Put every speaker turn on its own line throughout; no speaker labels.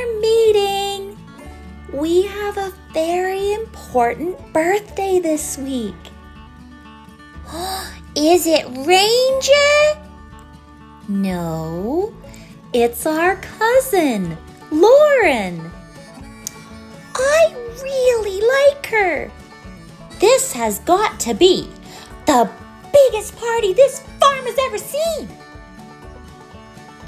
our meeting. We have a very important birthday this week.
Is it Ranger?
No, it's our cousin, Lauren. I really like her. This has got to be the biggest party this farm has ever seen.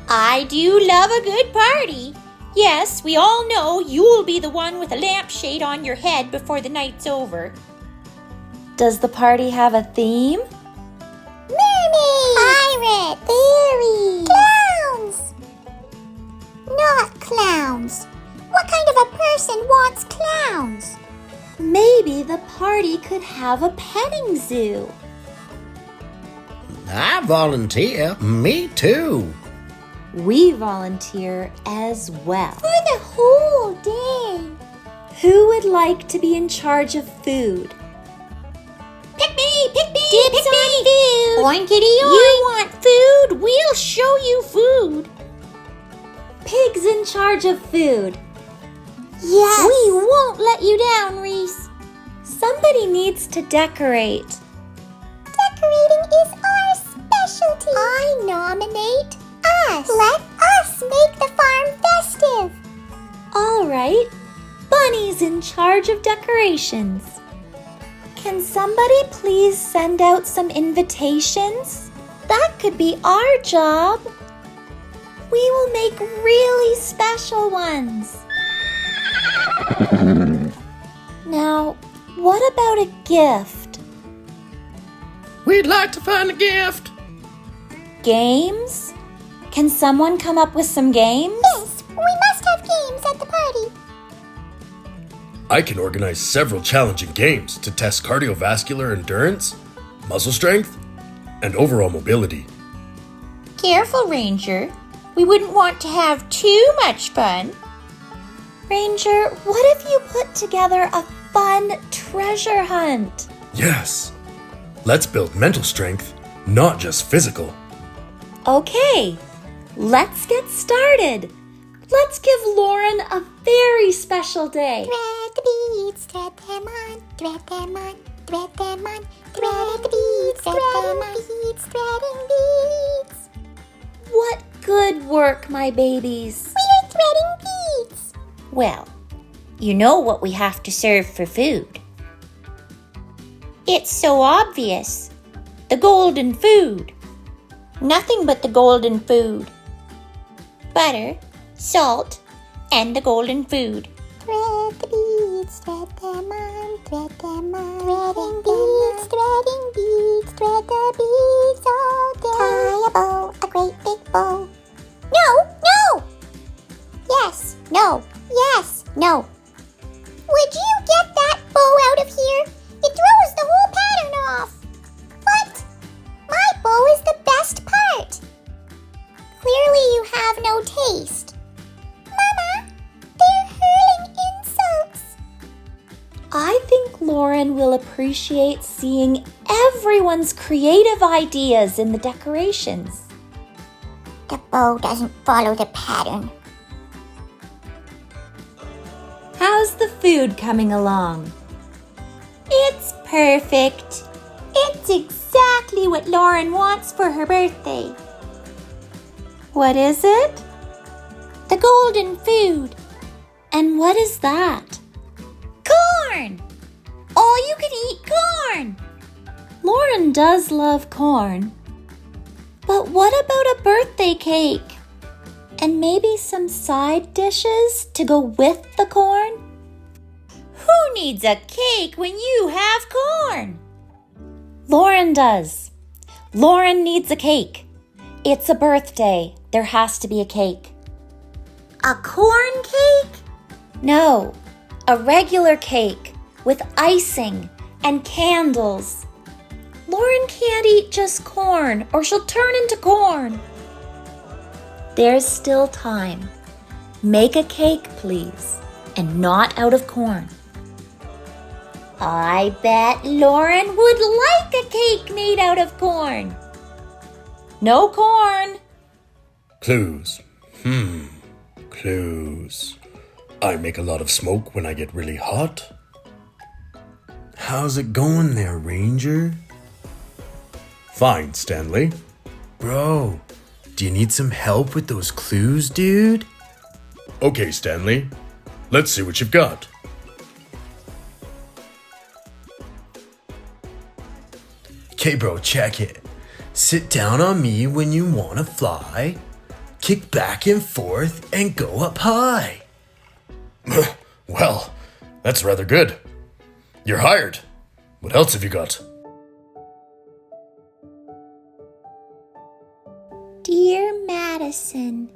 I do love a good party. Yes, we all know you'll be the one with a lampshade on your head before the night's over.
Does the party have a theme?
Mermaid! Pirate! Fairies! Clowns! Not clowns. What kind of a person wants clowns?
Maybe the party could have a petting zoo.
I volunteer. Me too.
We volunteer as well.
For the whole day.
Who would like to be in charge of food?
Pick me!
Dibs
Pick
on
me!
food.
Oinkity oink! You want food? We'll show you food.
Pig's in charge of food.
Yes.
We won't let you down, Reese.
Somebody needs to decorate.
Decorating is our specialty. I nominate us. Let us make the farm festive.
All right, Bunny's in charge of decorations. Can somebody please send out some invitations? That could be our job. We will make really special ones. Now, what about a gift?
We'd like to find a gift.
Games? Can someone come up with some games?
Yes, we must have games at the party.
I can organize several challenging games to test cardiovascular endurance, muscle strength, and overall mobility.
Careful, Ranger. We wouldn't want to have too much fun.
Ranger, what if you put together a fun treasure hunt?
Yes, let's build mental strength, not just physical.
Okay, let's get started. Let's give Lauren a very special day.
Thread the beads, thread them on, thread them on, thread them on, thread the beads, threading beads, threading beads.
What good work, my babies.
We are threading beads.
Well, you know what we have to serve for food. It's so obvious. The golden food. Nothing but the golden food. Butter, salt, and the golden food.
Thread the beads, thread them on, thread them on. Threading beads, threading beads, thread the beads all day. Tie a bow, a great big bow. No! Yes, no, yes, no. Would you get that bow out of here? It throws the whole pattern off. What? My bow is the best part. Clearly you have no taste. Mama, they're hurling insults.
I think Lauren will appreciate seeing everyone's creative ideas in the decorations.
The bow doesn't follow the pattern.
How's the food coming along?
It's perfect. It's exactly what Lauren wants for her birthday.
What is it?
The golden food.
And what is that?
Corn! All you can eat corn!
Lauren does love corn. But what about a birthday cake? And maybe some side dishes to go with the corn?
Who needs a cake when you have corn?
Lauren does. Lauren needs a cake. It's a birthday. There has to be a cake.
A corn cake?
No, a regular cake with icing and candles. Lauren can't eat just corn or she'll turn into corn. There's still time. Make a cake, please, and not out of corn.
I bet Lauren would like a cake made out of corn.
No corn.
Clues. Clues. I make a lot of smoke when I get really hot. How's it going there, Ranger? Fine, Stanley. Bro, do you need some help with those clues, dude? Okay, Stanley. Let's see what you've got. Okay, bro, check it. Sit down on me when you want to fly. Kick back and forth and go up high. Well, that's rather good. You're hired. What else have you got?
Dear Madison,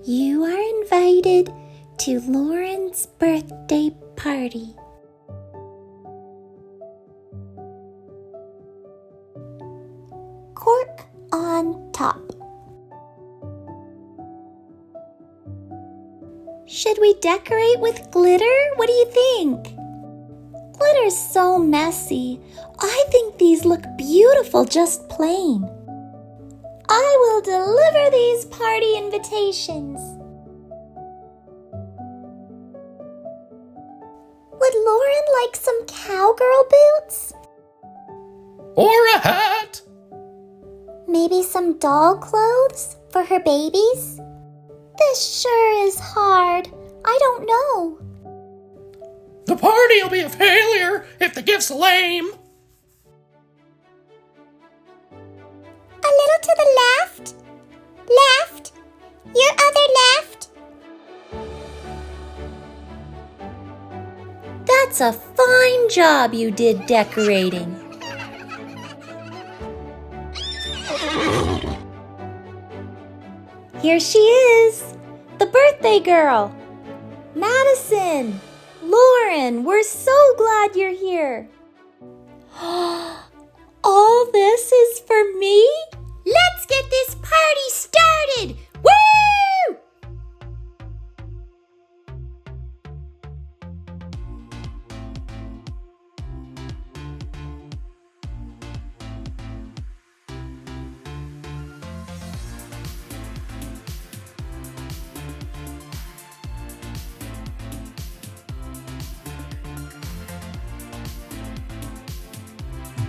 you are invited to Lauren's birthday party. Cork on top. Should we decorate with glitter? What do you think? Glitter's so messy. I think these look beautiful just plain. I will deliver these party invitations. Would Lauren like some cowgirl boots?
Or a hat.
Maybe some doll clothes for her babies? This sure is hard. I don't know.
The party will be a failure if the gift's lame.
A little to the left. Left. Your other left. That's a fine job you did decorating. Here she is, the birthday girl. Madison, Lauren, we're so glad you're here. All this is for me? Let's get this party started! Woo!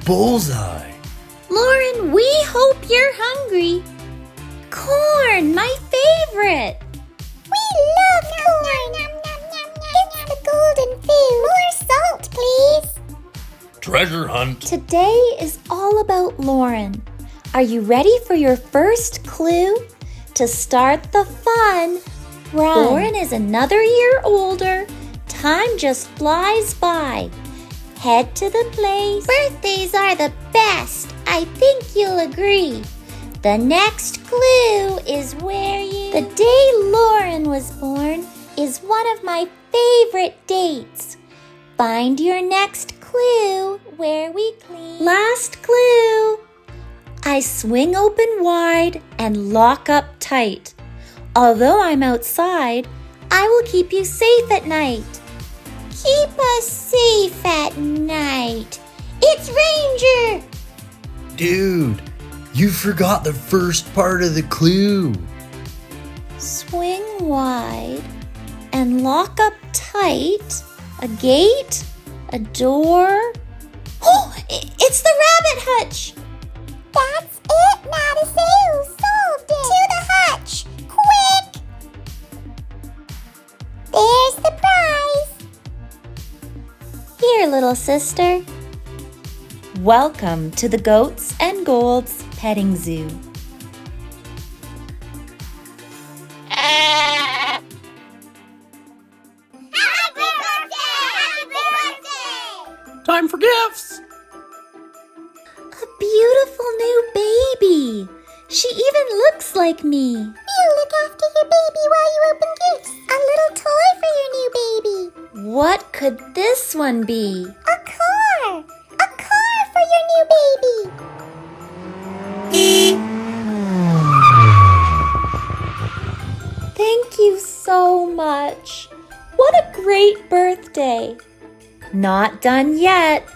Bullseye.
Lauren, we hope you're hungry. Corn, my favorite. We love corn. It's the golden food. More salt, please.
Treasure hunt.
Today is all about Lauren. Are you ready for your first clue? To start the fun, run. Lauren is another year older. Time just flies by. Head to the place.
Birthdays are the best. I think you'll agree.
The next clue is where you... The day Lauren was born is one of my favorite dates. Find your next clue where we clean. Last clue. I swing open wide and lock up tight. Although I'm outside, I will keep you safe at night.
Keep us safe at night. It's Ranger.
Dude, you forgot the first part of the clue.
Swing wide and lock up tight. A gate? A door? Oh, it's the rabbit hutch!
That's it, Madison. Solved it. To the hutch. Quick. There's the prize.
Here, little sister. Welcome to the Goats and Golds Petting Zoo.
Happy birthday!
Time for gifts.
A beautiful new baby. She even looks like me.
You look after your baby while you open gifts. A little toy for your new baby.
What could this one be?
A car. A car for your new baby.
Thank you so much. What a great birthday. Not done yet.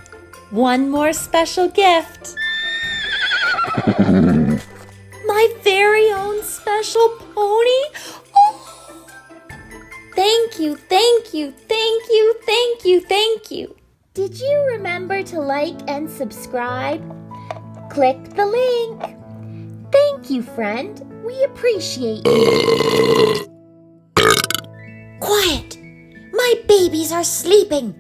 One more special gift. My very own special pony? Oh. Thank you, thank you, thank you, thank you. Did you remember to like and subscribe? Click the link. Thank you, friend. We appreciate you.
Quiet! My babies are sleeping.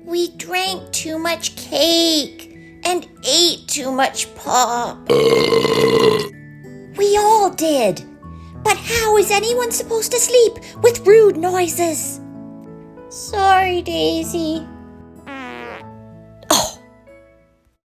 We drank too much cake and ate too much pop. We all did. But how is anyone supposed to sleep with rude noises?
Sorry, Daisy.